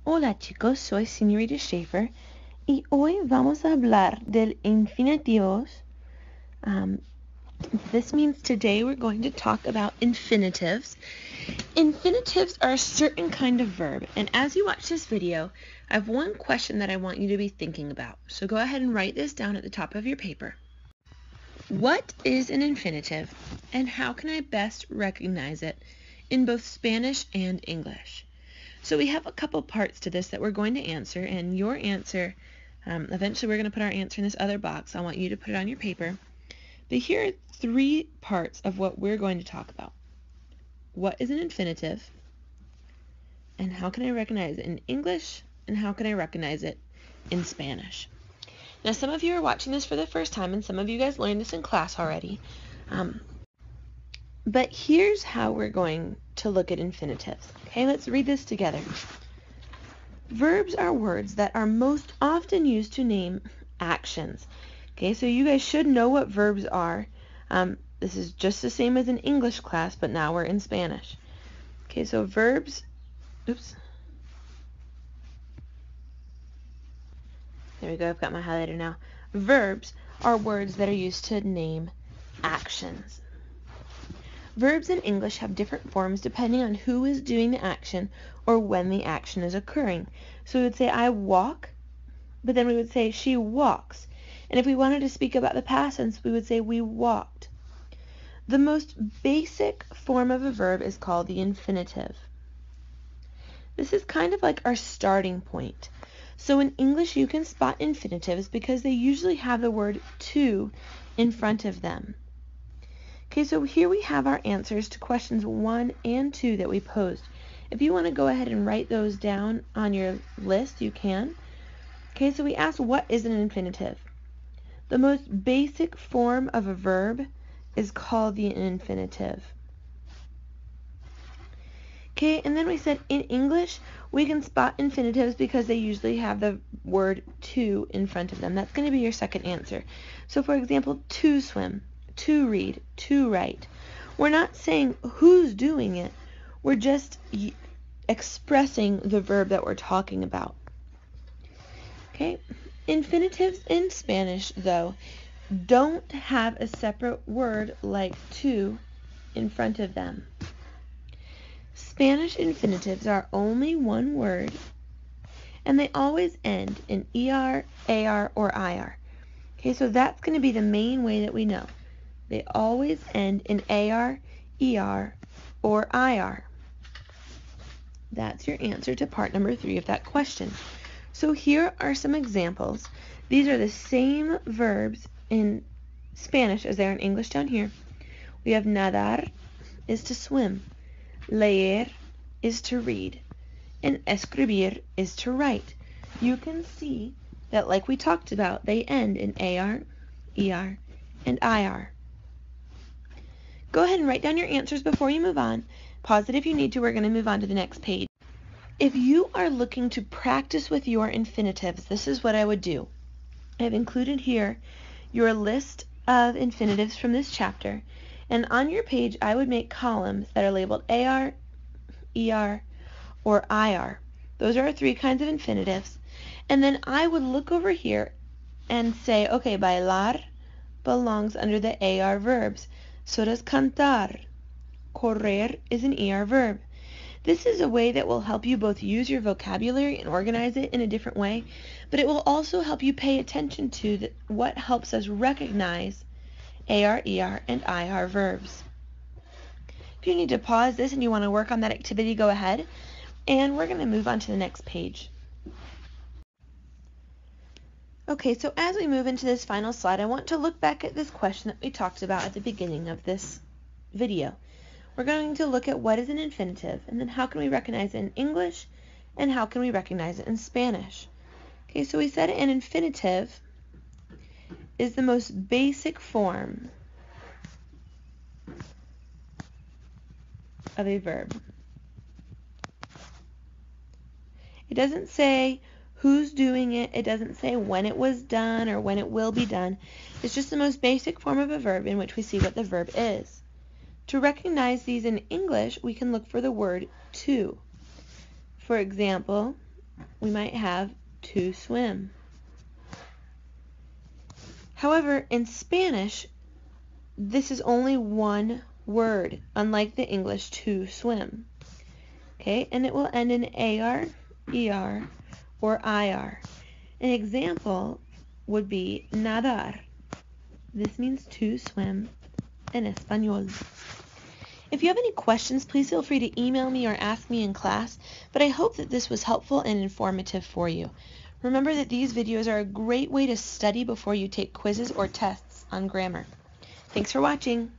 Hola chicos, soy Señorita Schaefer y hoy vamos a hablar del infinitivos. This means today we're going to talk about infinitives. Infinitives are a certain kind of verb, and as you watch this video, I have one question that I want you to be thinking about. So go ahead and write this down at the top of your paper. What is an infinitive, and how can I best recognize it in both Spanish and English? So we have a couple parts to this that we're going to answer, and your answer, eventually we're going to put our answer in this other box. I want you to put it on your paper. But here are three parts of what we're going to talk about. What is an infinitive? And how can I recognize it in English? And how can I recognize it in Spanish? Now, some of you are watching this for the first time, and some of you guys learned this in class already. But here's how we're going to look at infinitives. Okay, let's read this together. Verbs are words that are most often used to name actions. Okay, so you guys should know what verbs are. This is just the same as in English class, but now we're in Spanish. Okay, so verbs, there we go, I've got my highlighter now. Verbs are words that are used to name actions. Verbs in English have different forms depending on who is doing the action or when the action is occurring. So we would say, I walk, but then we would say, she walks. And if we wanted to speak about the past tense, we would say, we walked. The most basic form of a verb is called the infinitive. This is kind of like our starting point. So in English, you can spot infinitives because they usually have the word to in front of them. Okay, so here we have our answers to questions 1 and 2 that we posed. If you want to go ahead and write those down on your list, you can. Okay, so we asked, what is an infinitive? The most basic form of a verb is called the infinitive. Okay, and then we said in English, we can spot infinitives because they usually have the word to in front of them. That's going to be your second answer. So for example, to swim, to read, to write. We're not saying who's doing it. We're just expressing the verb that we're talking about. Okay? Infinitives in Spanish, though, don't have a separate word like to in front of them. Spanish infinitives are only one word, and they always end in er, ar, or ir. Okay, so that's going to be the main way that we know. They always end in AR, ER, or IR. That's your answer to part number 3 of that question. So here are some examples. These are the same verbs in Spanish as they are in English down here. We have nadar is to swim, leer is to read, and escribir is to write. You can see that, like we talked about, they end in AR, ER, and IR. Go ahead and write down your answers before you move on. Pause it if you need to. We're going to move on to the next page. If you are looking to practice with your infinitives, this is what I would do. I've included here your list of infinitives from this chapter, and on your page I would make columns that are labeled AR, ER, or IR. Those are our 3 kinds of infinitives. And then I would look over here and say, okay, bailar belongs under the AR verbs. So does cantar. Correr is an ER verb. This is a way that will help you both use your vocabulary and organize it in a different way, but it will also help you pay attention to what helps us recognize AR, ER, and IR verbs. If you need to pause this and you want to work on that activity, go ahead, and we're going to move on to the next page. Okay, so as we move into this final slide, I want to look back at this question that we talked about at the beginning of this video. We're going to look at what is an infinitive, and then how can we recognize it in English, and how can we recognize it in Spanish. Okay, so we said an infinitive is the most basic form of a verb. It doesn't say who's doing it. It doesn't say when it was done or when it will be done. It's just the most basic form of a verb in which we see what the verb is. To recognize these in English, we can look for the word to. For example, we might have to swim. However, in Spanish, this is only one word, unlike the English to swim. Okay, and it will end in AR, ER, or IR. An example would be nadar. This means to swim in Espanol. If you have any questions, please feel free to email me or ask me in class, but I hope that this was helpful and informative for you. Remember that these videos are a great way to study before you take quizzes or tests on grammar. Thanks for watching.